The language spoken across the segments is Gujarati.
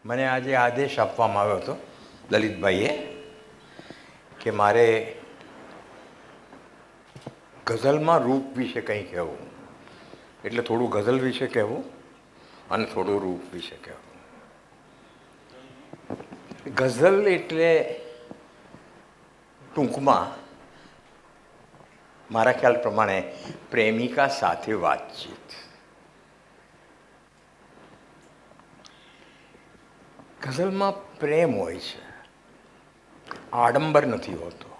મને આજે આદેશ આપવામાં આવ્યો હતો લલિતભાઈએ કે મારે ગઝલમાં રૂપ વિશે કંઈ કહેવું, એટલે થોડું ગઝલ વિશે કહેવું અને થોડું રૂપ વિશે કહેવું. ગઝલ એટલે ટૂંકમાં મારા ખ્યાલ પ્રમાણે પ્રેમિકા સાથે વાતચીત. ગઝલમાં પ્રેમ હોય છે, આડંબર નથી હોતો.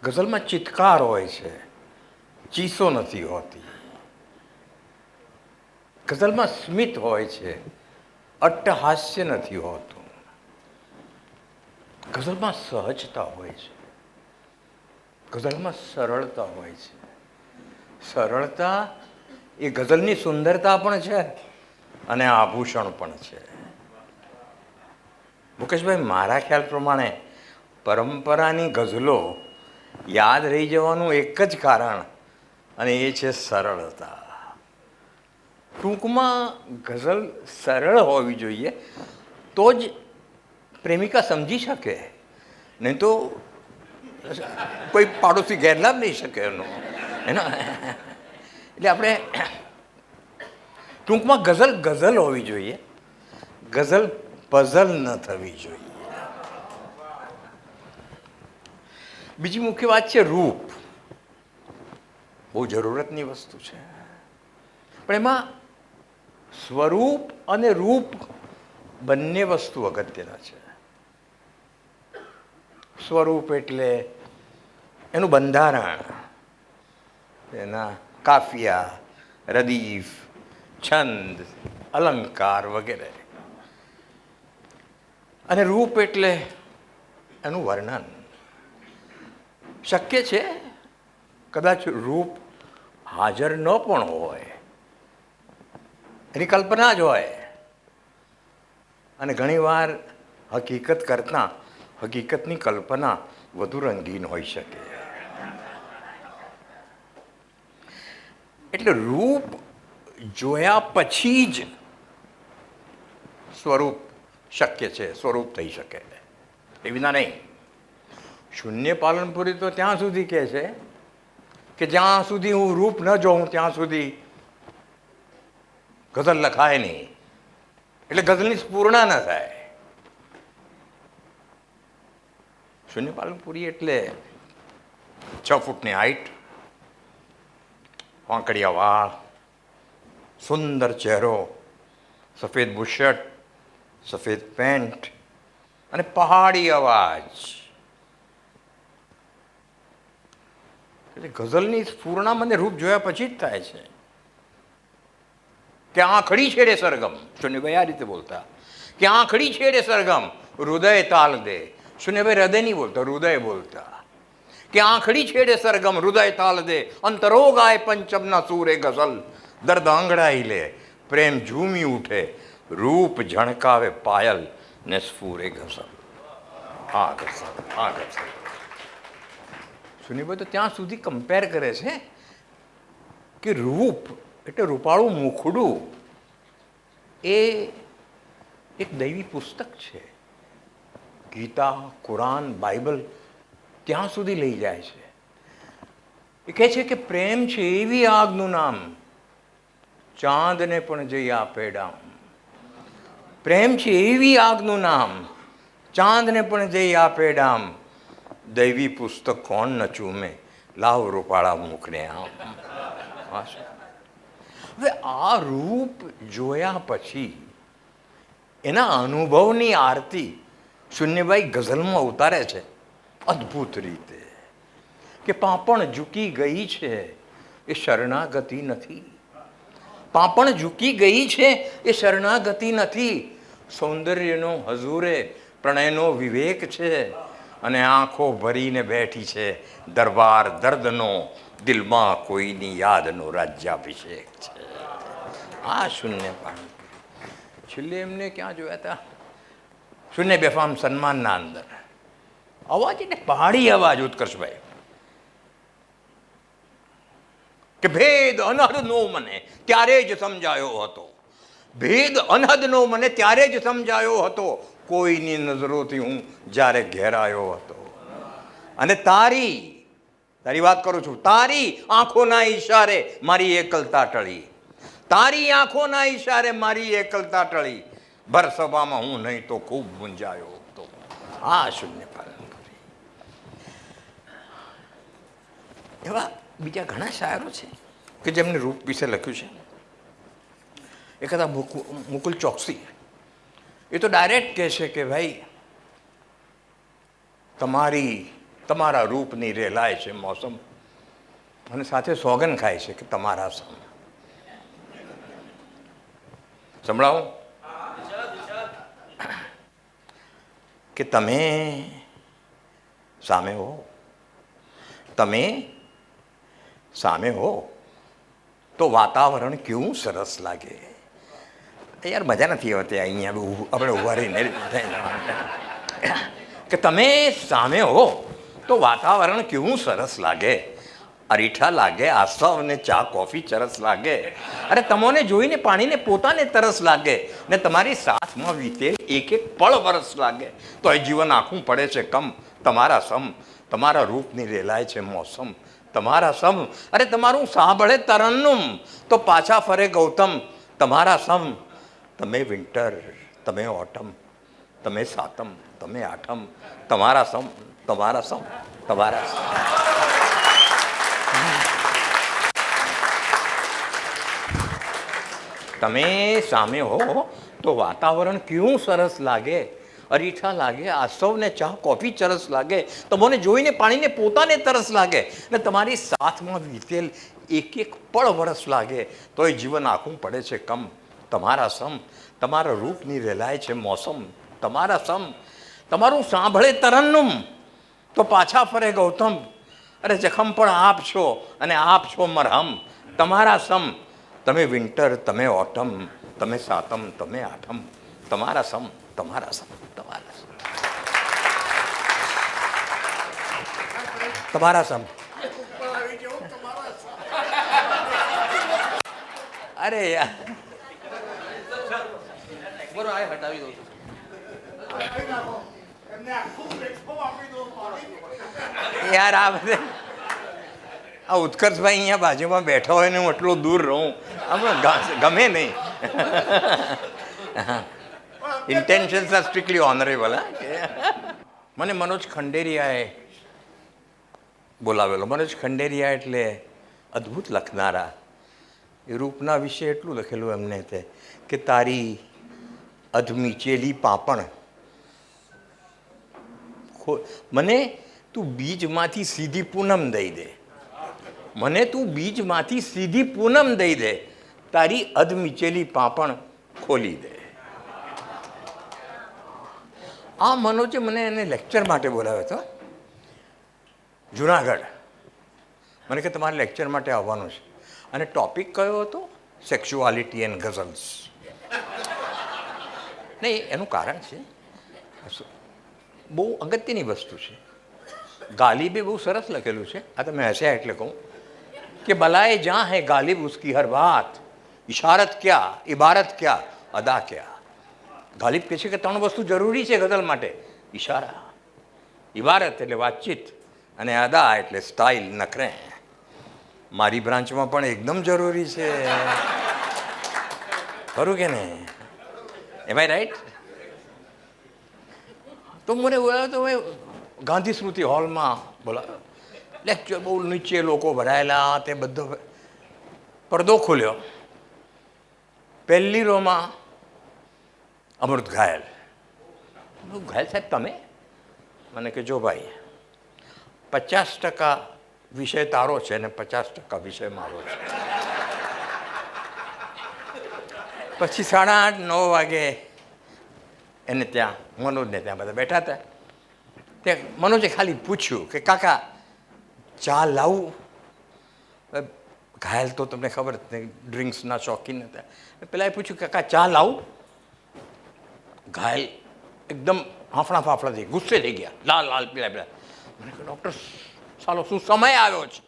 ગઝલમાં ચિત્કાર હોય છે, ચીસો નથી હોતી. ગઝલમાં સ્મિત હોય છે, અટ્ટહાસ્ય નથી હોતું. ગઝલમાં સહજતા હોય છે, ગઝલમાં સરળતા હોય છે. સરળતા એ ગઝલની સુંદરતા પણ છે અને આભૂષણ પણ છે. મુકેશભાઈ, મારા ખ્યાલ પ્રમાણે પરંપરાની ગઝલો યાદ રહી જવાનું એક જ કારણ, અને એ છે સરળતા. ટૂંકમાં ગઝલ સરળ હોવી જોઈએ તો જ પ્રેમિકા સમજી શકે, નહીં તો કોઈ પાડોશી ગેરલાભ લઈ શકે એનો. એટલે આપણે ટૂંકમાં ગઝલ ગઝલ હોવી જોઈએ, ગઝલ પઝલ ન થવી જોઈએ. બીજી મુખ્ય વાત છે રૂપ. બહુ જરૂરતની વસ્તુ છે, પણ એમાં સ્વરૂપ અને રૂપ બંને વસ્તુ અગત્યના છે. સ્વરૂપ એટલે એનું બંધારણ, એના કાફિયા, રદીફ, છંદ, અલંકાર વગેરે. અને રૂપ એટલે એનું વર્ણન. શક્ય છે કદાચ રૂપ હાજર ન પણ હોય, એની કલ્પના જ હોય, અને ઘણીવાર હકીકત કરતાં હકીકતની કલ્પના વધુ રંગીન હોઈ શકે. એટલે રૂપ જોયા પછી જ સ્વરૂપ શક્ય છે, સ્વરૂપ થઈ શકે. એ વિના નહીં. શૂન્ય પાલનપુરી તો ત્યાં સુધી કહે છે કે જ્યાં સુધી હું રૂપ ન જોઉં ત્યાં સુધી ગઝલ લખાય નહીં. એટલે ગઝલની સ્ફૂર્ણા ન થાય. શૂન્ય પાલનપુરી એટલે 6 ફૂટની હાઈટ, વાંકડિયા વાળ, સુંદર ચહેરો, સફેદ બુશર્ટ, સફેદ પેન્ટ અને પહાડી અવાજ. એટલે ગઝલની સ્ફૂર્ણા મને રૂપ જોયા પછી જ થાય છે કે આંખડી છેડે સરગમ. શૂન્યભાઈ આ રીતે બોલતા કે આંખડી છેડે સરગમ હૃદય તાલ દે. શૂન્યભાઈ હૃદય નહીં બોલતા, હૃદય બોલતા કે આંખડી છેડે સરગમ હૃદય તાલ દે. અંતરો ગાય પંચમના સૂરે ગઝલ દર્દ આંગળાઈ લે. પ્રેમ ઝૂમી ઉઠે, રૂપ ઝણકાવે પાયલ ને સ્ફૂરે ગઝલ. આ ગઝલ, આ ગઝલ. સુનીભાઈ તો ત્યાં સુધી કમ્પેર કરે છે કે રૂપ એટલે રૂપાળું મુખડું એ એક દૈવી પુસ્તક છે. ગીતા, કુરાન, બાઇબલ ત્યાં સુધી લઈ જાય છે. એ કહે છે કે પ્રેમ છે એવી આગનું નામ, ચાંદને પણ જઈ આપે ડામ. પ્રેમ છે એવી આગનું નામ, ચાંદને પણ જઈ આપે ડામ. દૈવી પુસ્તક કોણ ન ચૂમે, લાવ રૂપાળા મુખને આમ. હવે આ રૂપ જોયા પછી એના અનુભવની આરતી શૂન્યભાઈ ગઝલમાં ઉતારે છે અદ્ભુત રીતે. કે પાંપણ ઝૂકી ગઈ છે એ શરણાગતિ નથી. પાંપણ ઝૂકી ગઈ છે એ શરણાગતિ નથી. સૌંદર્યનો હજુરે પ્રણયનો વિવેક છે, અને આંખો ભરીને બેઠી છે દરબાર દર્દનો, દિલમાં કોઈની યાદનો રાજ્યાભિષેક છે. આ શૂન્ય પાલનપુરી. છેલ્લે એમને ક્યાં જોયા હતા? શૂન્ય બેફામ સન્માનના અંદર અવાજ એટલે પહાડી અવાજ. ઉત્કર્ષભાઈ કે ભેદ અનહદ નો મને ત્યારે જ સમજાયો હતો. ભેદ અનહદનો મને ત્યારે જ સમજાયો હતો, કોઈની નજરોથી હું જ્યારે ઘેરાયો હતો. અને તારી વાત કરું છું, તારી આંખોના ઈશારે મારી એકલતા ટળી, તારી આંખોના ઈશારે મારી એકલતા ટળી. ભર સભામાં હું નહીં તો ખૂબ મૂંઝાયો હતો. આ શૂન્ય પાલનપુરી. એવા બીજા ઘણા શાયરો છે કે જેમને રૂપ વિશે લખ્યું છે. એક હતા મુકુલ ચોકસી. એ તો ડાયરેક્ટ કહે છે કે ભાઈ તમારા રૂપની રેલાય છે મોસમ, અને સાથે સોગન ખાય છે કે તમારા સમ. સંભળાવું કે તમે સામે હો તો વાતાવરણ કેવું સરસ લાગે. યાર મજા નથી આવતી અહીંયા આપણે ઉભા રહીને કે તમે સામે હો તો વાતાવરણ કેવું સરસ લાગે, અરીઠા લાગે, આસવ ને ચા કોફી ચરસ લાગે. અરે તમોને જોઈને પાણીને પોતાને તરસ લાગે, ને તમારી સાથમાં વીતે એક એક પળ વરસ લાગે. તો એ જીવન આખું પડે છે કમ, તમારા સમ, તમારા રૂપની રેલાય છે મોસમ, તમારા સમ. અરે તમારું સાંભળે તરન્નુમ તો પાછા ફરે ગૌતમ, તમારા સમ. તમે વિન્ટર, તમે ઓટમ, તમે સાતમ, તમે આઠમ, તમારા સમ, તમારા સમ, તમારા સમ. તમે સામે હો તો વાતાવરણ કેવું સરસ લાગે, અરીઠા લાગે, આસવને ચા કોફી ચરસ લાગે, તમને જોઈને પાણીને પોતાને તરસ લાગે, ને તમારી સાથમાં વીતેલ એક એક પળ વરસ લાગે. તો એ જીવન આખું પડે છે કમ, તમારા સમ. તમારા રૂપની રેલાય છે મોસમ, તમારા સમ. તમારું સાંભળે તરન્નુમ તો પાછા ફરે ગૌતમ. અરે જખમ પણ આપ છો અને આપ છો મરહમ, તમારા સમ. તમે વિન્ટર, તમે ઓટમ, તમે સાતમ, તમે આઠમ, તમારા સમ, તમારા સમ, તમારા સમ, તમારા સમ. અરે યાર હટાવી દઉં યાર, આ બધે આ ઉત્કર્ષભાઈ અહીંયા બાજુમાં બેઠા હોય ને હું એટલો દૂર રહું, ગમે નહીં. Intentions are strictly honourable. મને મનોજ ખંડેરિયાએ બોલાવેલો. મનોજ ખંડેરિયા એટલે અદ્ભુત લખનારા. એ રૂપના વિશે એટલું લખેલું એમને તે કે તારી અધમીચેલી પાપણ મને તું બીજમાંથી સીધી પૂનમ દઈ દે, મને તું બીજમાંથી સીધી પૂનમ દઈ દે, તારી અધમીચેલી પાપણ ખોલી દે. આ મનોજે મને એને લેક્ચર માટે બોલાવ્યો હતો જુનાગઢ. મને કે તમારે લેક્ચર માટે આવવાનું છે. અને ટોપિક કયો હતો? સેક્સ્યુઆલિટી એન્ડ ગઝલ્સ. નહીં, એનું કારણ છે બહુ અગત્યની વસ્તુ છે. ગાલિબે બહુ સરસ લખેલું છે. આ તમે હસ્યા એટલે કહું કે બલાએ જ્યાં હૈ ગાલિબ ઉસકી હર બાત, ઇશારત ક્યા, ઇબારત ક્યા, અદા ક્યા. ગાલિબ કહે છે કે 3 વસ્તુ જરૂરી છે ગઝલ માટે: ઇશારા, ઇબારત એટલે વાતચીત, અને અદા એટલે સ્ટાઇલ, નખરે. મારી બ્રાન્ચમાં પણ એકદમ જરૂરી છે, ખરું કે નહીં? એમ આઈ રાઈટ? તો મને બોલાવ્યો તો ગાંધી સ્મૃતિ હોલમાં બોલાવ્યો. લેક્ચર બહુ નીચે લોકો ભરાયેલા, તે બધો પડદો ખોલ્યો. પહેલી રોમાં અમૃત ઘાયલ. ઘાયલ સાહેબ તમે? મને કે જો ભાઈ, 50% વિષય તારો છે ને 50% વિષય મારો છે. પછી 8:30-9 વાગે એને ત્યાં, મનોજને ત્યાં બધા બેઠા હતા. તે મનોજે ખાલી પૂછ્યું કે કાકા ચા લાવું? ઘાયલ તો તમને ખબર જ નહીં, ડ્રિંક્સના શોખીન હતા. પેલા પૂછ્યું કાકા ચા લાવું? ઘાયલ એકદમ હાંફળા ફાફડા થઈ, ગુસ્સે થઈ ગયા, લાલ લાલ પીળા પીળા. મને કહ્યું ડૉક્ટર સાલો શું સમય આવ્યો છે?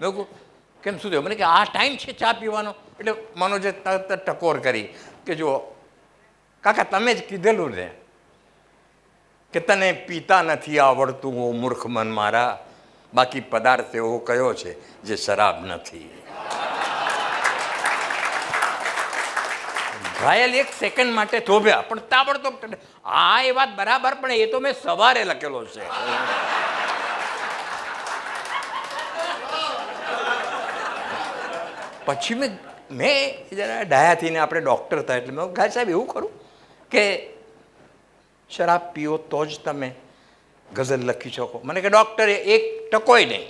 મેં કહું કેમ શું થયું? મને કે આ ટાઈમ છે ચા પીવાનો. એટલે મનોજે તરત ટકોર કરી, કે જો કાકા તમે જ કીધેલું ને કે તને પીતા નથી આવડતું ઓ મૂર્ખ મન મારા, બાકી પદાર્થ એવો કયો છે જે શરાબ નથી. ઘાયલ એક સેકન્ડ માટે થોભ્યા, પણ તાબડતોબ હા એ વાત બરાબર, પણ એ તો મેં સવારે લખેલો છે. પછી મેં જરા ડાયા થઈને આપણે ડૉક્ટર હતા એટલે મેં ઘાય સાહેબ એવું ખરું કે શરાબ પીઓ તો જ તમે ગઝલ લખી શકો? મને કે ડૉક્ટરે એક ટકોય નહીં,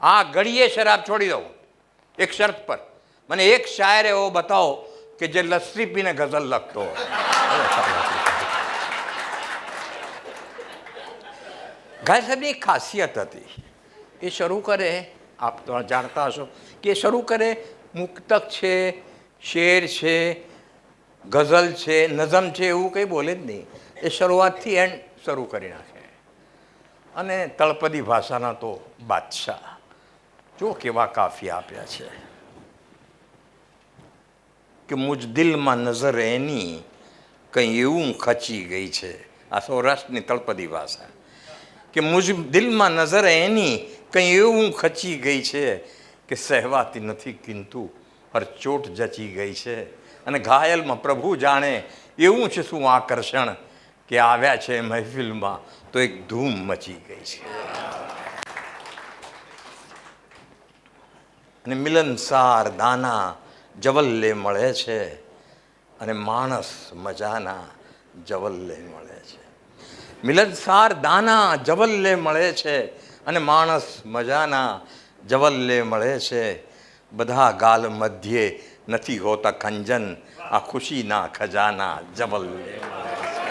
આ ઘડીએ શરાબ છોડી દઉં એક શરત પર, મને એક શાયર એવો બતાવો કે જે લસ્સી પીને ગઝલ લખતો હોય. ઘાય સાહેબની એક ખાસિયત હતી, એ શરૂ કરે, આપ તો જાણતા હશો કે શરૂ કરે મુક્તક છે, શેર છે, ગઝલ છે, નઝમ છે, એવું કંઈ બોલે જ નહીં. એ શરૂઆતથી એન્ડ શરૂ કરી નાખે. અને તળપદી ભાષાના તો બાદશાહ, જો કેવા કાફિયા આપ્યા છે કે મુજ દિલમાં નજર એની કંઈ એવું ખચી ગઈ છે. આ સૌરાષ્ટ્રની તળપદી ભાષા કે મુજ દિલમાં નજર એની કંઈ એવું ખચી ગઈ છે કે સહેવાતી નથી કિંતુ હર ચોટ જચી ગઈ છે. અને ઘાયલમાં પ્રભુ જાણે એવું છે શું આકર્ષણ કે આવ્યા છે મહેફિલમાં તો એક ધૂમ મચી ગઈ છે. અને મિલનસાર દાના જવલ્લે મળે છે અને માણસ મજાના જવલ્લે મળે છે. મિલનસાર દાના જવલ્લે મળે છે અને માણસ મજાના જવલ્લે મળે છે. બધા ગાલ મધ્યે નથી હોતા ખંજન, આ ખુશીના ખજાના જવલ્લે મળે છે.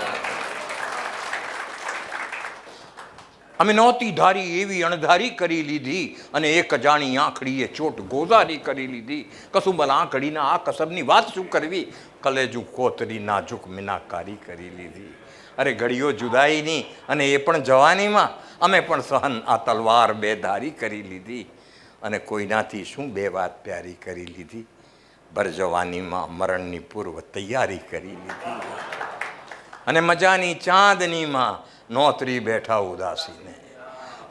અમે નહોતી ધારી એવી અણધારી કરી લીધી અને એક અજાણી આંખડીએ ચોટ ગોઝારી કરી લીધી. કસુંબલ આંખડીના આ કસબની વાત શું કરવી, કલેજું કોતરી નાજુક મિનાકારી કરી લીધી. અરે ઘડીઓ જુદાઈની અને એ પણ જવાનીમાં, અમે પણ સહન આ તલવાર બેધારી કરી લીધી. અને કોઈનાથી શું બે વાત પ્યારી કરી લીધી, ભર જવાનીમાં મરણની પૂર્વ તૈયારી કરી લીધી. અને મજાની ચાંદનીમાં નોતરી બેઠા ઉદાસીને,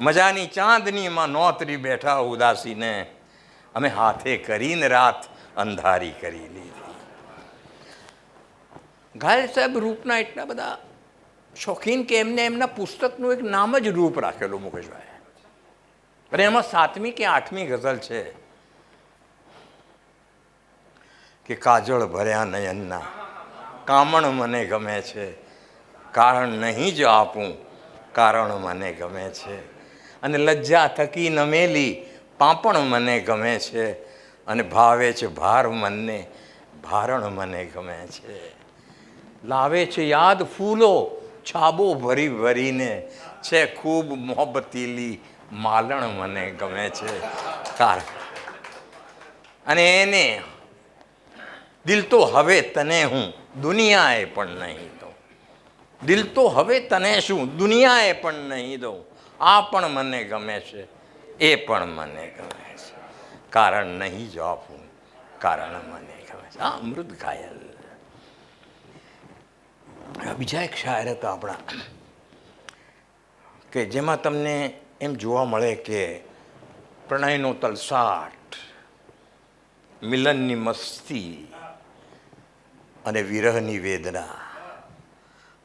મજાની ચાંદનીમાં નોતરી બેઠા ઉદાસીને, અમે હાથે કરીને રાત અંધારી કરી લીધી. ઘાયલ સાહેબ રૂપના એટલા બધા શોખીન કે એમને એમના પુસ્તકનું એક નામ જ રૂપ રાખેલું મુકેશભાઈ. અને એમાં 7મી કે 8મી ગઝલ છે કે કાજળ ભર્યા નયનના કામણ મને ગમે છે, કારણ નહીં જ આપું કારણ મને ગમે છે. અને લજ્જા થકી નમેલી પાપણ મને ગમે છે, અને ભાવે છે ભાર મનને ભારણ મને ગમે છે. લાવે છે યાદ ફૂલો છાબો ભરી ભરીને, છે ખૂબ મોહબ્બતીલી માલણ મને ગમે છે. અને એને દિલ તો હવે તને હું દુનિયાએ પણ નહીં દઉં, દિલ તો હવે તને શું દુનિયાએ પણ નહીં દઉં, આ પણ મને ગમે છે એ પણ મને ગમે છે, કારણ નહીં જ આપું કારણ મને ગમે છે. આ અમૃત ઘાયલ. બીજા એક શાયર હતા આપણા કે જેમાં તમને એમ જોવા મળે કે પ્રણયનો તલસાટ, મિલનની મસ્તી અને વિરહની વેદના,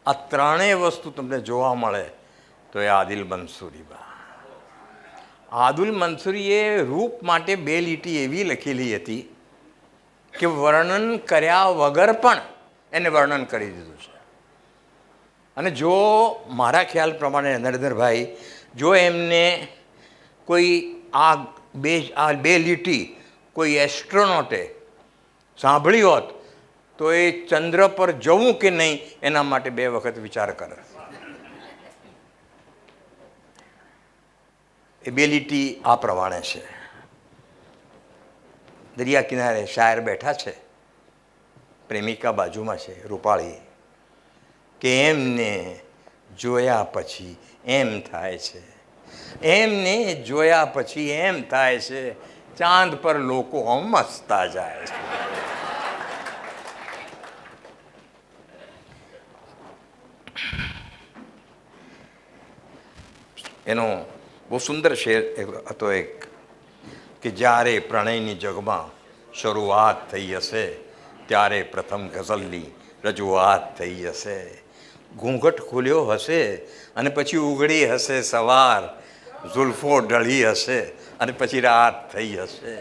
આ ત્રણેય વસ્તુ તમને જોવા મળે તો એ આદિલ મંસૂરીમાં. આદિલ મંસૂરીએ રૂપ માટે 2 લીટી એવી લખેલી હતી કે વર્ણન કર્યા વગર પણ એને વર્ણન કરી દીધું છે. અને જો મારા ખ્યાલ પ્રમાણે નરેન્દ્રભાઈ, જો એમને કોઈ આ બે લીટી કોઈ એસ્ટ્રોનોટે સાંભળી હોત તો એ ચંદ્ર પર જવું કે નહીં એના માટે 2 વખત વિચાર કરે. એ 2 લીટી આ પ્રમાણે છે. દરિયા કિનારે શાયર બેઠા છે, પ્રેમિકા બાજુમાં છે રૂપાળી, કે એમને જોયા પછી એમ થાય છે, એમને જોયા પછી એમ થાય છે, ચાંદ પર લોકો હમસતા જાય છે. એનો બહુ સુંદર શેર હતો એક, કે જ્યારે પ્રણયની જગમાં શરૂઆત થઈ હશે ત્યારે પ્રથમ ગઝલની રજૂઆત થઈ હશે. ઘૂંઘટ ખુલ્યો હશે અને પછી ઉઘડી હશે સવાર, ઝુલ્ફો ઢળી હશે અને પછી રાત થઈ હશે.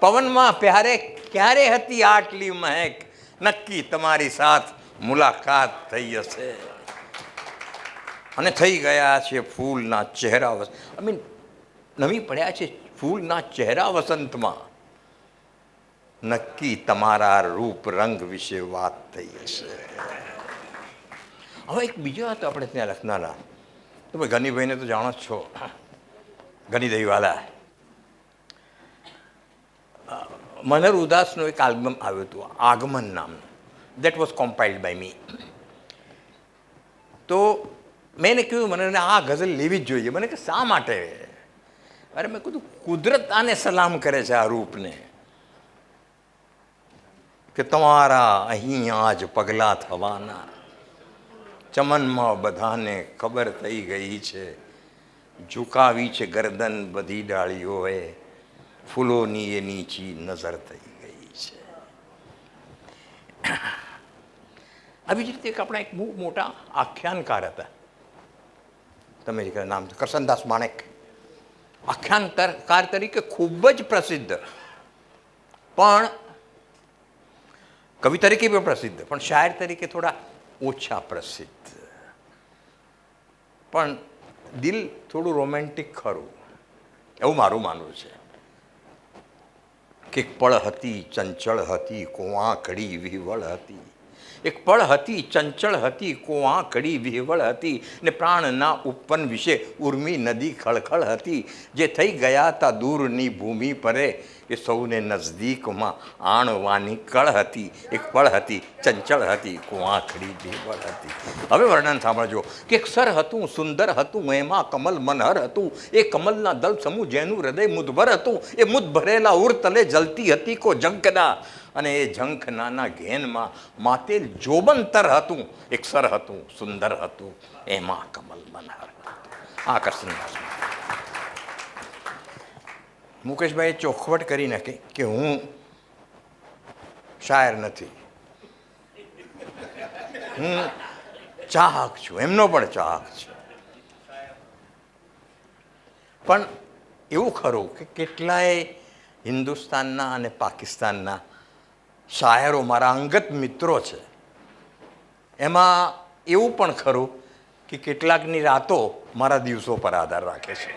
પવનમાં પ્યારે ક્યારે હતી આટલી મહેક, નક્કી તમારી સાથ મુલાકાત થઈ હશે. અને થઈ ગયા છે ફૂલના ચહેરા નમી પડ્યા છે ફૂલના ચહેરા વસંતમાં, નક્કી તમારા રૂપ રંગ વિશે વાત થઈ હશે. હવે એક બીજો હતો આપણે ત્યાં લખનારા, તમે ગનીભાઈને તો જાણો જ છો, ગની દહીવાલા. મનર ઉદાસનું એક આલ્બમ આવ્યું હતું આગમન નામનું, that was compiled by me. તો મેં એને કહ્યું મને આ ગઝલ લેવી જ જોઈએ. મને કે શા માટે? અરે મેં કીધું કુદરત આને સલામ કરે છે આ રૂપને, કે તમારા અહીં આજ પગલાં થવાના, ચમનમાં બધાને ખબર થઈ ગઈ છે, ઝુકાવી છે ગરદન બધી ડાળીઓએ, ફૂલોની એ નીચી નજર થઈ ગઈ છે. આવી જ રીતે આપણા એક બહુ મોટા આખ્યાનકાર હતા, તમે નામ છે કરસનદાસ માણેક. આખ્યાનકાર તરીકે ખૂબ જ પ્રસિદ્ધ, પણ કવિ તરીકે પણ પ્રસિદ્ધ, પણ શાયર તરીકે થોડા ઓછા પ્રસિદ્ધ. પણ દિલ થોડું રોમેન્ટિક ખરું, એવું મારું માનવું છે. કે એક પળ હતી ચંચળ હતી કોઆંકડી વિહવળ હતી, એક પળ હતી ચંચળ હતી કોઆંકડી વિહવળ હતી, ને પ્રાણના ઉપવન વિશે ઉર્મી નદી ખળખળ હતી. જે થઈ ગયા તા દૂરની ભૂમિ પરે, એ સૌને નજદીકમાં આણવાની કળ હતી. એક પળ હતી ચંચળ હતી કોઆંકડી વિહવળ હતી. હવે વર્ણન સાંભળજો કે એક સર હતું સુંદર હતું, એમાં કમલ મનહર હતું, એ કમલના દલ સમૂહ જેનું હૃદય મુદભર હતું, એ મુદ ભરેલા ઉર તલે જલતી હતી કો ઝંખના, અને એ ઝંખનાના ઘેનમાં માતેલ જોબંતર હતું. એક સર હતું સુંદર હતું, એમાં કમલ મનહર હતું. આકર્ષણ મુકેશભાઈ ચોખવટ કરી નાખી કે હું શાયર નથી, હું ચાહક છું. એમનો પણ ચાહક છે. પણ એવું ખરું કે કેટલાય હિન્દુસ્તાનના અને પાકિસ્તાનના શાયરો મારા અંગત મિત્રો છે. એમાં એવું પણ ખરું કે કેટલાકની રાતો મારા દિવસો પર આધાર રાખે છે.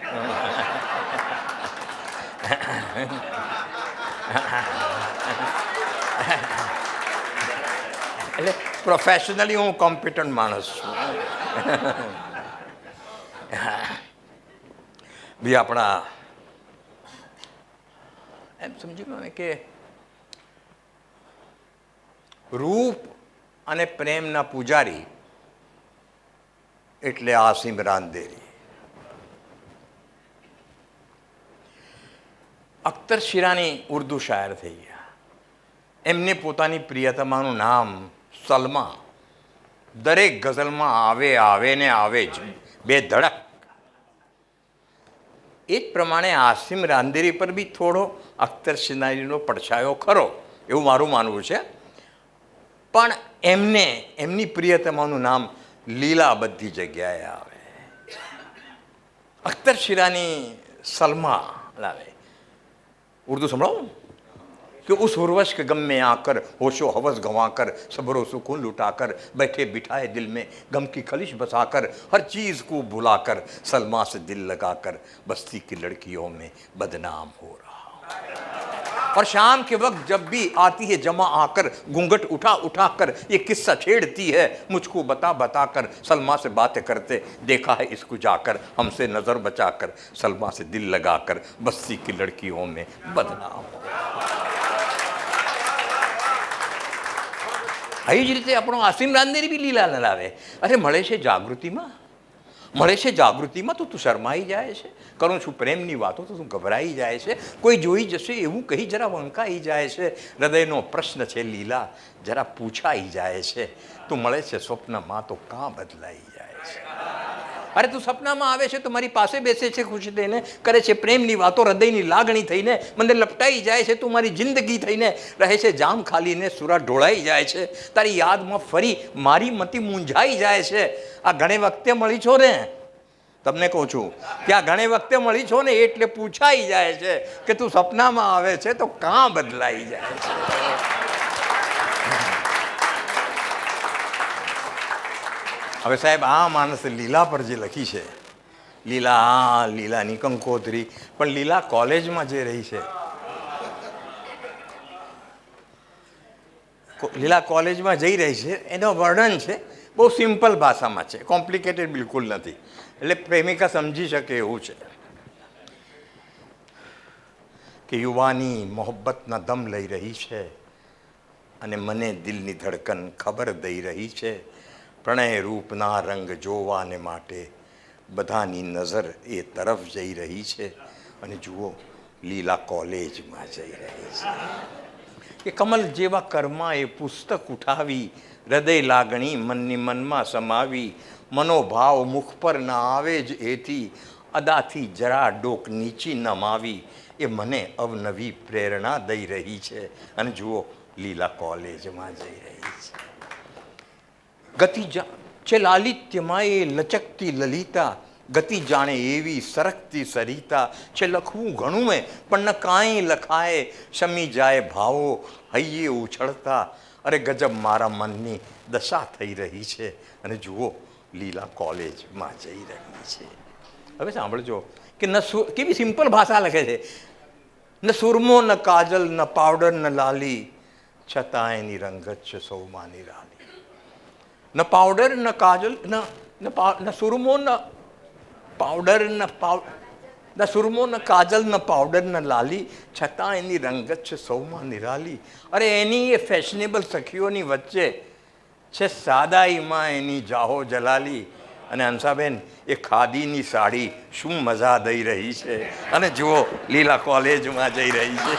એટલે પ્રોફેશનલી હું કોમ્પિટન્ટ માણસ છું. બી આપણા એમ સમજી કે રૂપ અને પ્રેમના પૂજારી એટલે આસિમ રાંદેરી. અખ્તર શિરાની ઉર્દુ શાયર થઈ ગયા. એમને પોતાની પ્રિયતમાનું નામ સલમા દરેક ગઝલમાં આવે આવે ને આવે જ, બે ધડક. એ જ પ્રમાણે આસિમ રાંદેરી પર બી થોડો અખ્તર શિરાનીનો પડછાયો ખરો, એવું મારું માનવું છે. પણ એમની પ્રિયતમાનું નામ લીલા બધી જગ્યાએ આવે. અખ્તર શિરાની સલમા લાવે. उर्दू संभळाओ कि उस उर्वश के गम में आकर होशो हवस गंवाकर सबरो सुकून लुटाकर बैठे बिठाए दिल में गम की खलिश बसाकर हर चीज़ को भुलाकर सलमा से दिल लगाकर बस्ती की लड़कियों में बदनाम हो रहा और शाम के वक्त जब भी आती है जमा आकर घूंघट उठा उठा कर ये किस्सा छेड़ती है मुझको बता बता कर सलमा से बातें करते देखा है इसको जाकर हमसे नज़र बचाकर सलमा से दिल लगाकर बस्ती की लड़कियों में बदनाम. આવી જ રીતે આપણો આસિમ રાંદેરી બી લીલા ન લાવે. અરે મળે છે જાગૃતિમાં, મળે છે જાગૃતિમાં તો તું શરમાઈ જાય છે. કરું છું પ્રેમની વાતો તો તું ગભરાઈ જાય છે. કોઈ જોઈ જશે એવું કહી જરા વંકાઈ જાય છે. હૃદયનો પ્રશ્ન છે લીલા જરા પૂછાઈ જાય છે. તું મળે છે સ્વપ્નમાં તો કાં બદલાઈ જાય છે. અરે તું સપનામાં આવે છે તો મારી પાસે બેસે છે, ખુશી થઈને કરે છે પ્રેમની વાતો, હૃદયની લાગણી થઈને મને લપટાઈ જાય છે, તું મારી જિંદગી થઈને રહે છે જામ ખાલીને સુરા ઢોળાઈ જાય છે, તારી યાદમાં ફરી મારી મતિ મૂંઝાઈ જાય છે. આ ઘણી વખતે મળી છો ને, તમને કહું છું કે આ ઘણી વખતે મળી છો ને એટલે પૂછાઈ જાય છે કે તું સપનામાં આવે છે તો કાં બદલાઈ જાય છે. હવે સાહેબ આ માણસે લીલા પર જે લખી છે, લીલા લીલાની કંકોત્રી, પણ લીલા કોલેજમાં જે રહી છે, લીલા કોલેજમાં જઈ રહી છે એનો વર્ણન છે બહુ સિમ્પલ ભાષામાં છે, કોમ્પ્લિકેટેડ બિલકુલ નથી, એટલે પ્રેમિકા સમજી શકે એવું છે કે યુવાની મોહબ્બતના દમ લઈ રહી છે અને મને દિલની ધડકન ખબર દઈ રહી છે. પ્રણય રૂપના રંગ જોવાને માટે બધાની નજર એ તરફ જઈ રહી છે અને જુઓ લીલા કોલેજમાં જઈ રહી છે. કે કમલ જેવા કર્મા એ પુસ્તક ઉઠાવી, હૃદય લાગણી મનની મનમાં સમાવી, મનોભાવ મુખ પર ના આવે જ એથી, અદાથી જરા ડોક નીચી નમાવી, એ મને અવનવી પ્રેરણા દઈ રહી છે અને જુઓ લીલા કોલેજમાં જઈ રહી છે. ગતિ છે લાલિત્યમાં એ લચકતી લલિતા, ગતિ જાણે એવી સરકતી સરિતા, છે લખવું ઘણું પણ ન કાંઈ લખાય, શમી જાય ભાવો હૈયે ઉછળતા, અરે ગજબ મારા મનની દશા થઈ રહી છે અને જુઓ લીલા કોલેજમાં જઈ રહી છે. હવે સાંભળજો કે કેવી સિમ્પલ ભાષા લખે છે. ન સુરમો ન કાજલ ન પાવડર ન લાલી, છતાં એની રંગત છે સૌમાં નિરાલી. ન પાવડર ન કાજલ ન સુરમો ન પાવડર ન સુરમો ન કાજલ ન પાવડર ન લાલી, છતાં એની રંગત છે સૌમાં નિરાલી. અરે એની એ ફેશનેબલ સખીઓની વચ્ચે છે સાદાઈમાં એની જાહો જલાલી. અને હંસાબેન એ ખાદીની સાડી શું મજા દઈ રહી છે અને જુઓ લીલા કોલેજમાં જઈ રહી છે.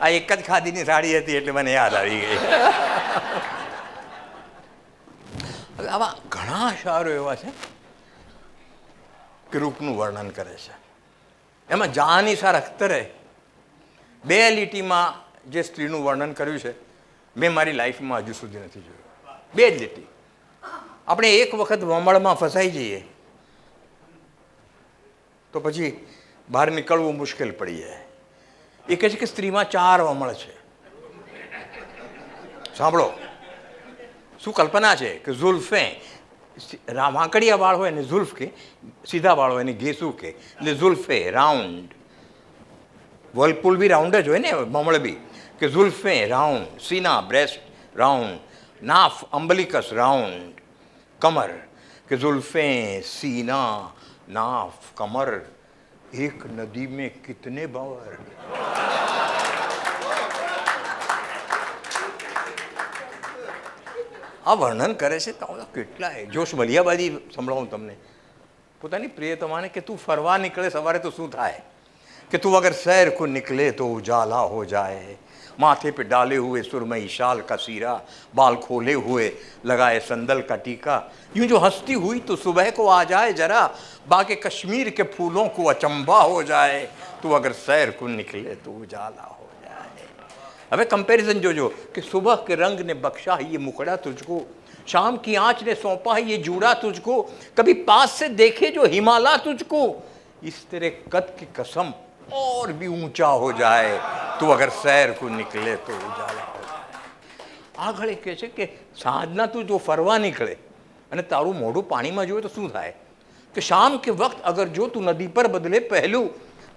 આ એક જ ખાદીની સાડી હતી એટલે મને યાદ આવી ગઈ. આવા ઘણા શાયરો એવા છે કે રૂપનું વર્ણન કરે છે. એમાં જહાંનીસાર અખ્તરે 2 લીટીમાં જે સ્ત્રીનું વર્ણન કર્યું છે મેં મારી લાઈફમાં હજુ સુધી નથી જોયું. 2 જ લીટી. આપણે એક વખત વમળમાં ફસાઈ જઈએ તો પછી બહાર નીકળવું મુશ્કેલ પડી જાય. એ કહે છે કે સ્ત્રીમાં 4 વમળ છે. સાંભળો શું કલ્પના છે કે ઝુલ્ફે, વાંકડિયા વાળ હોય ને ઝુલ્ફ કે, સીધા વાળ હોય ને ઘેસું કે, એટલે ઝુલ્ફે રાઉન્ડ, વર્લપુલ બી રાઉન્ડ જ હોય ને બમળ બી, કે ઝુલ્ફે રાઉન્ડ, સીના બ્રેસ્ટ રાઉન્ડ, નાફ અમ્બલિકસ રાઉન્ડ, કમર કે ઝુલ્ફે सीना नाफ कमर एक नदी में कितने भंवर. આ વર્ણન કરે છે તો કેટલાય જોશ મલિયાબાજી સંભળાવું તમને. પોતાની પ્રિયતમાને કે તું ફરવા નીકળે સવારે તો શું થાય, कि तू अगर सैर को निकले तो उजाला हो जाए, माथे पे डाले हुए सुरमई शाल का सीरा, बाल खोले हुए लगाए संदल का टीका, यूं जो हंसती हुई तो सुबह को आ जाए जरा, बाके कश्मीर के फूलों को अचंबा हो जाए, तू अगर सैर को निकले तो उजाला हो जाए. હવે कंपैरिजन જોજો कि सुबह के रंग ने बख्शा है ये मुखड़ा तुझको, शाम की आंच ने सौंपा है ये जूड़ा तुझको, कभी पास से देखे जो हिमालय तुझको, इस तेरे कद की कसम और भी ऊंचा हो जाए, तू अगर सैर को निकले तो उजाला हो जाए. આગળ કહે છે કે સાંજના તું જો ફરવા નીકળે અને તારું મોઢું પાણીમાં જોવે તો શું થાય, कि शाम के वक्त अगर जो तू नदी पर बदले पहलू,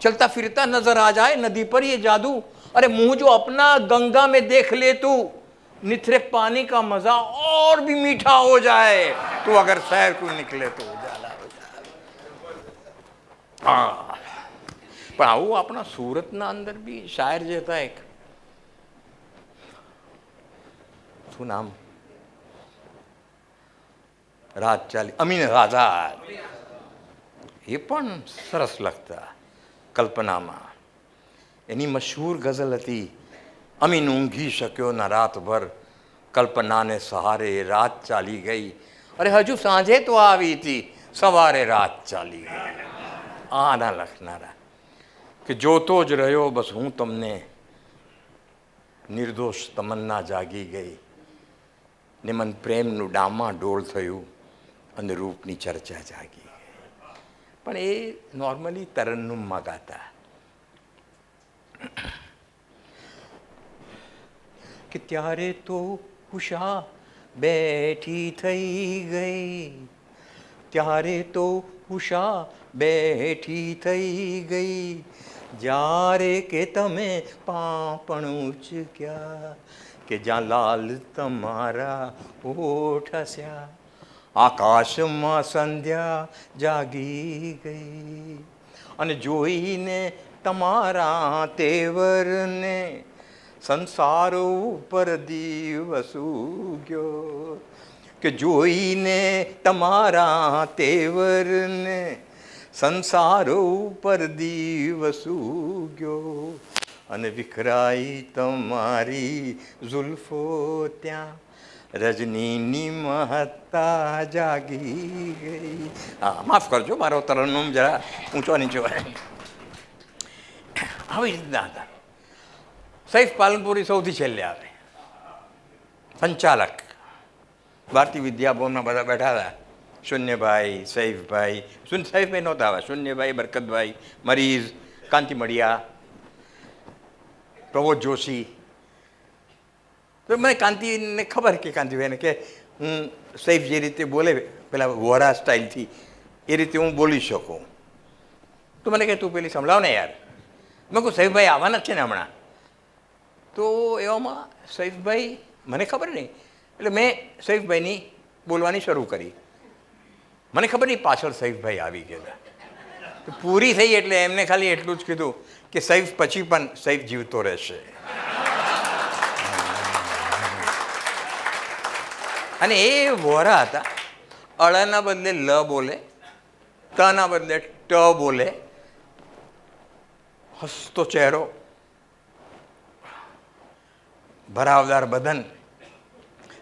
चलता फिरता नजर आ जाए नदी पर ये जादू, अरे मुंह जो अपना गंगा में देख ले तू, निथरे पानी का मजा और भी मीठा हो जाए, तू अगर सैर को निकले तो उजाला हो जाए. हाँ પણ આવું આપણા સુરતના અંદર બી શાયર જે હતા એક, શું નામ, રાત ચાલી, અમીન આઝાદ, એ પણ સરસ લખતા. કલ્પનામાં એની મશહૂર ગઝલ હતી અમીન ઊંઘી શક્યો ન રાતભર, કલ્પનાને સહારે રાત ચાલી ગઈ. અરે હજુ સાંજે તો આવી હતી, સવારે રાત ચાલી ગઈ. આના લખનારા કે જોતો જ રહ્યો બસ હું તમને, નિર્દોષ તમન્ના જાગી ગઈ, ને મન પ્રેમનું ડામા ડોળ થયું અને રૂપની ચર્ચા જાગી ગઈ. પણ એ નોર્મલી તરન્નુમમાં ગાતા કે ત્યારે તો ઉષા બેઠી થઈ ગઈ, ત્યારે તો ઉષા બેઠી થઈ ગઈ, જ્યારે કે તમે પાંપણ ઉચક્યા, કે જ્યાં લાલ તમારા ઓઠ હસ્યા, આકાશમાં સંધ્યા જાગી ગઈ, અને જોઈને તમારા તેવરને સંસાર ઉપર દિવસ ઉગ્યો, કે જોઈને તમારા તેવરને સંસાર ઉપર દિવસ ઉગ્યો, અને વિખરાઈ તમારી ઝુલ્ફો ત્યાં, રજનીની મહત્તા જાગી ગઈ. હા, માફ કરજો, મારો તરન્નુમ જરા ઊંચો નીચો આવી રીતના હતા. સૈફ પાલનપુરી સૌથી છેલ્લે આવે, સંચાલક. ભારતીય વિદ્યાભવનમાં બધા બેઠા હતા, શૂન્યભાઈ, સૈફભાઈ. સૈફભાઈ નહોતા આવ્યા, શૂન્યભાઈ, બરકતભાઈ, મરીઝ, કાંતિ મડિયા, પ્રબોધ જોશી. તો મને કાંતિને ખબર કે કાંતિભાઈને કે હું સૈફ જે રીતે બોલે પેલા વોરા સ્ટાઇલથી એ રીતે હું બોલી શકું. તો મને કહે તું પેલી સંભળાવ ને યાર. મેં કહું સૈફભાઈ આવવાના જ છે ને હમણાં. તો એવામાં સૈફભાઈ મને ખબર નહીં, એટલે મેં સૈફભાઈની બોલવાની શરૂ કરી. મને ખબર નહીં પાછળ સૈફભાઈ આવી ગયેલા. તો પૂરી થઈ એટલે એમને ખાલી એટલું જ કીધું કે સૈફ પછી પણ સૈફ જીવતો રહેશે. અને એ વોરા હતા, અળના બદલે લ બોલે, તના બદલે ટ બોલે, હસતો ચહેરો, ભરાવદાર બદન.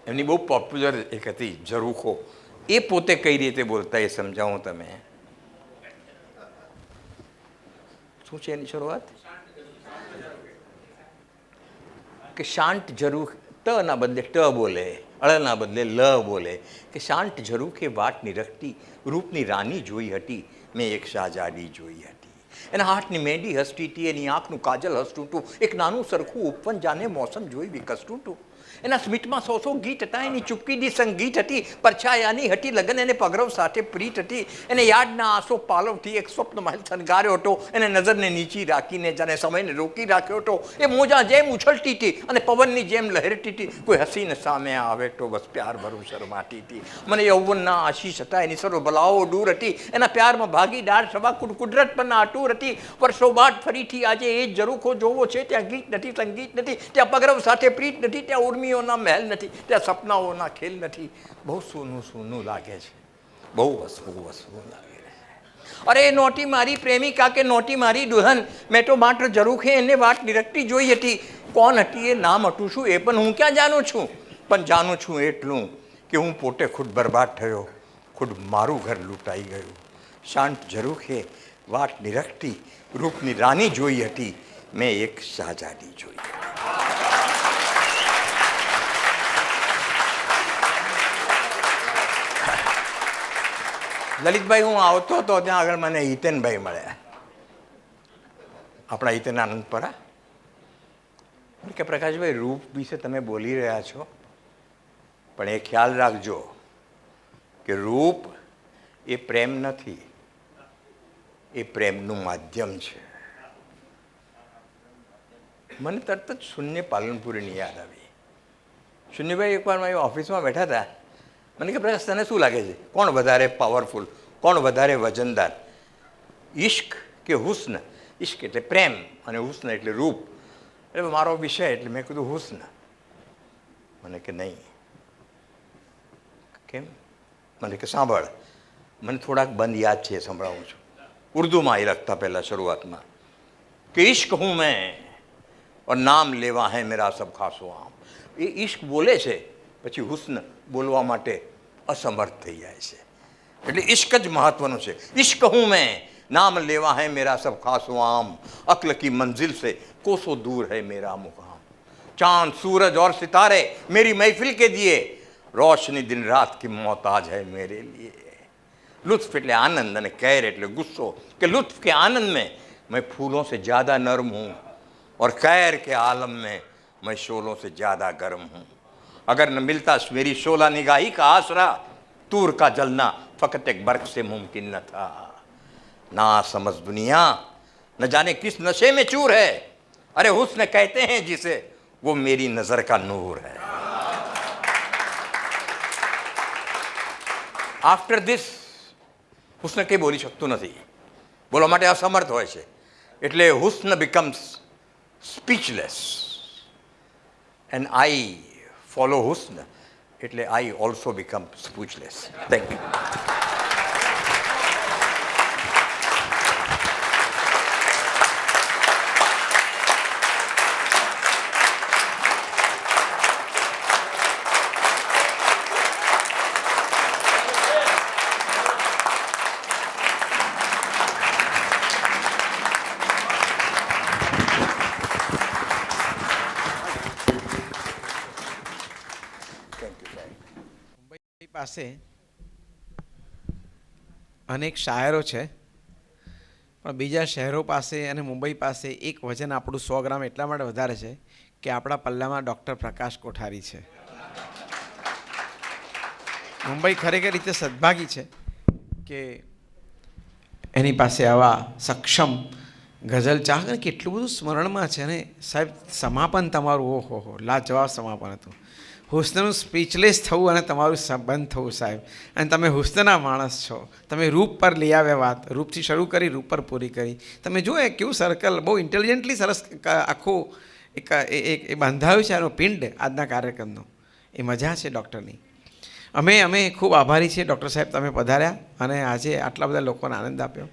એમની બહુ પોપ્યુલર એક હતી ઝરૂખો. એ પોતે કઈ રીતે બોલતા એ સમજાવું તમે. શું છે એની શરૂઆત? કે શાંત ઝરૂખ, તના બદલે ટ બોલે, અળના બદલે લ બોલે, કે શાંત ઝરૂખે વાટ નિરખતી, રૂપની રાની જોઈ હતી મેં એક શાહજાદી જોઈ હતી. એના હાથની મહેંદી હસતી હતી, એની આંખનું કાજલ હસતું હતું, એક નાનું સરખું ઉપવન જાને મોસમ જોઈ વિકસતું હતું. એના સ્મિતમાં સો સો ગીત હતા, એની ચૂપકીદી સંગીત હતી, પરછાયાની હતી લગન, એને પગરવ સાથે પ્રીત હતી, એને યાદના આંસો પાલવથી એક સ્વપ્ન મહેલ થનગાર્યો હતો, એને નજરને નીચી રાખીને જાણે સમયને રોકી રાખ્યો હતો. એ મોજા જેમ ઉછળતી હતી અને પવનની જેમ લહેરતી હતી, કોઈ હસીને સામે આવે તો બસ પ્યાર ભરું શરમાતી હતી. મને યૌવનના આશીષ હતા, એની સર્વ બલાઓ દૂર હતી, એના પ્યારમાં ભાગીદાર સવા કુદરત પરના અટૂર હતી. વર્ષો બાદ ફરીથી આજે એ જ ઝરૂખો જોવો છે, ત્યાં ગીત નથી, સંગીત નથી, ત્યાં પગરવ સાથે પ્રીત નથી, ત્યાં ઉર્મિઓના મહેલ નથી, ત્યાં સપનાઓના ખેલ નથી. બહુ સૂનું સૂનું લાગે છે, બહુ વસવું વસવું લાગે છે. અરે નોટી મારી પ્રેમિકા કે નોટી મારી દુલ્હન, મેં તો માત્ર ઝરૂખે એને વાટ નિરખતી જોઈ હતી. કોણ હતી એ, નામ હતું શું એ પણ હું ક્યાં જાણું છું. પણ જાણું છું એટલું કે હું પોતે ખુદ બરબાદ થયો, ખુદ મારું ઘર લૂંટાઈ ગયું. શાંત ઝરૂખે વાટ નિરખતી, રૂપની રાની જોઈ હતી મેં એક શાહજાદી જોઈ. લલિતભાઈ હું આવતો હતો ત્યાં આગળ મને હિતેનભાઈ મળ્યા, આપણા હિતેન આનંદપરા. કે પ્રકાશભાઈ રૂપ વિશે તમે બોલી રહ્યા છો, પણ એ ખ્યાલ રાખજો કે રૂપ એ પ્રેમ નથી, એ પ્રેમનું માધ્યમ છે. મને તરત જ શૂન્ય પાલનપુરીની યાદ આવી. શૂન્યભાઈ એકવાર મારી ઓફિસમાં બેઠા હતા. મને કે પ્રકાશ તને શું લાગે છે, કોણ વધારે પાવરફુલ, કોણ વધારે વજનદાર, ઈશ્ક કે હુસ્ન? ઈશ્ક એટલે પ્રેમ અને હુસ્ન એટલે રૂપ. એટલે મારો વિષય એટલે મેં કીધું હુસ્ન. મને કે નહીં. કેમ? મને કે સાંભળ, મને થોડાક બંધ યાદ છે, સંભળાવું છું. ઉર્દૂમાં એ લખતા પહેલાં શરૂઆતમાં કે ઇશ્ક હું મેં और नाम लेवा है मेरा सब खासो आम. એ ઈશ્ક બોલે છે પછી હુસ્ન બોલવા માટે અસમર્થ થઈ જાય છે. એટલે ઈશ્ક જ મહત્વનું છે. ઈશ્ક હું મેં, नाम लेवा है मेरा सब खासो आम, अक्ल की मंजिल से कोसों दूर है मेरा मुकाम. चांद सूरज और सितारे मेरी महफिल के दिए, रोशनी दिन रात की मोहताज है मेरे लिए. लुत्फ એટલે આનંદ અને कैर એટલે गुस्सो कि लुत्फ के आनंद में मैं फूलों से ज़्यादा नरम हूँ और कैर के आलम में मैं शोलों से ज़्यादा गर्म हूँ. अगर न मिलता मेरी शोला निगाही का आसरा, तूर का जलना फ़कत एक बर्क से मुमकिन न था. ना समझ दुनिया न जाने किस नशे में चूर है, अरे हुस्न कहते हैं जिसे वो मेरी नज़र का नूर है. आफ्टर दिस હુસ્ન કંઈ બોલી શકતું નથી, બોલવા માટે અસમર્થ હોય છે. એટલે હુસ્ન becomes speechless and I follow હુસ્ન, એટલે I also become speechless. Thank you. પાસે અનેક શાયરો છે, પણ બીજા શહેરો પાસે અને મુંબઈ પાસે એક વજન આપણું 100 ગ્રામ એટલા માટે વધારે છે કે આપણા પલ્લામાં ડૉક્ટર પ્રકાશ કોઠારી છે. મુંબઈ ખરેખર રીતે સદભાગી છે કે એની પાસે આવા સક્ષમ ગઝલ ચાહક કેટલું બધું સ્મરણમાં છે. અને સાહેબ સમાપન તમારું ઓહો લાજવાબ સમાપન હતું. હુસ્નનું સ્પીચલેસ થવું અને તમારું બંધ થવું સાહેબ. અને તમે હુસ્નના માણસ છો. તમે રૂપ પર લઈ આવ્યા વાત, રૂપથી શરૂ કરી રૂપ પર પૂરી કરી. તમે જુઓ એ કેવું સર્કલ બહુ ઇન્ટેલિજન્ટલી સરસ આખું એ બાંધાયું છે આનો પિંડ આજના કાર્યક્રમનો. એ મજા છે ડૉક્ટરની. અમે ખૂબ આભારી છીએ ડૉક્ટર સાહેબ, તમે પધાર્યા અને આજે આટલા બધા લોકોને આનંદ આપ્યો.